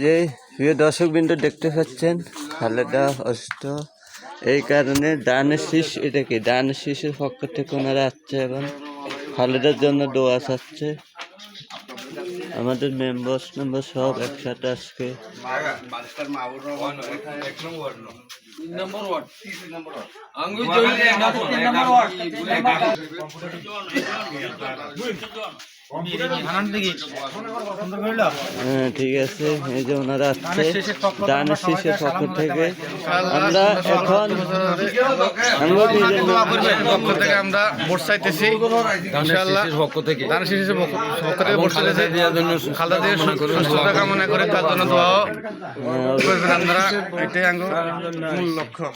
যে প্রিয় দর্শকবৃন্দ দেখতে পাচ্ছেন খালেদা অসুস্থ, এই কারণে দানের শীষ, এটা কি দানের শীষের পক্ষ থেকে ওনারা আসছে এবং খালেদার জন্য দোয়া চাচ্ছে। আমাদের মেম্বার সব একসাথে আজকে হ্যাঁ ঠিক আছে। এই যে ওনারা আসছে দানের শীষের পক্ষ থেকে। আমরা এখন আমরা ভোট চাইতেছি পক্ষ থেকে ভোট চাইতেছি খালেদা জিয়ার সুস্থতা কামনা করে তার জন্য দোয়া করবেন আপনারা, এটাই মূল লক্ষ্য।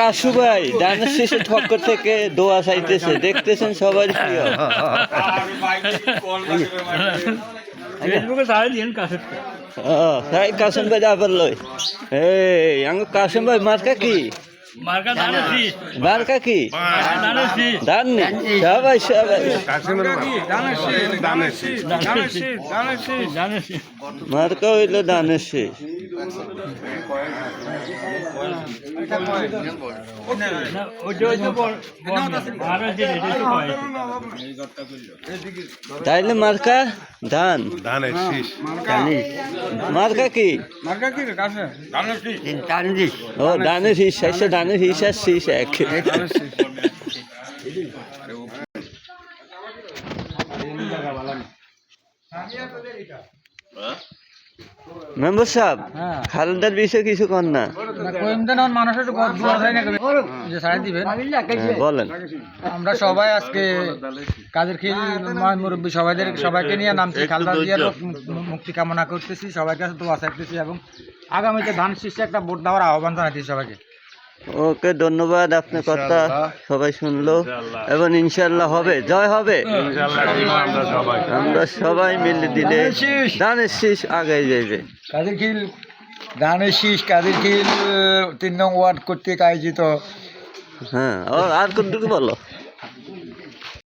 কাশু ভাই দানের শীষের পক্ষ থেকে দোয়া চাইতেছে, দেখতেছেন সবাই প্রিয়। কাসম ভাই আবার লই এই কাসম ভাই মার্কা কি? মার্কা কি? ধান সবাই সবাই মার্কা হইল ধানের শীষ। তাইলে মার্কা ধান ধানের শীষ। মার্কা কি? ও ধানের শীষ, ধানের শীষ আর শীষ এক। মেম্বার সাহেব খালেদার বিষয়ে কিছু কর না বলেন। আমরা সবাই আজকে কাদের খিল মুরব্বী সবাইকে নিয়ে নামছি, খালেদা জিয়ার মুক্তি কামনা করতেছি, সবাইকে কাছে দোয়া চাইতেছি এবং আগামীতে ধান শীর্ষে একটা ভোট দেওয়ার আহ্বান জানাইতেছি সবাইকে। ওকে ধন্যবাদ, আপনার কথা সবাই শুনলো এবং ইনশাল্লাহ হবে, জয় হবে। আমরা সবাই মিলে দিলে ধানের শীষ আগে যাইবে। কাদের খিল ধানের শীষ, কাদের খিল 3 নং ওয়ার্ড কর্তৃক আয়োজিত। হ্যাঁ আর কোনটুকু বলো।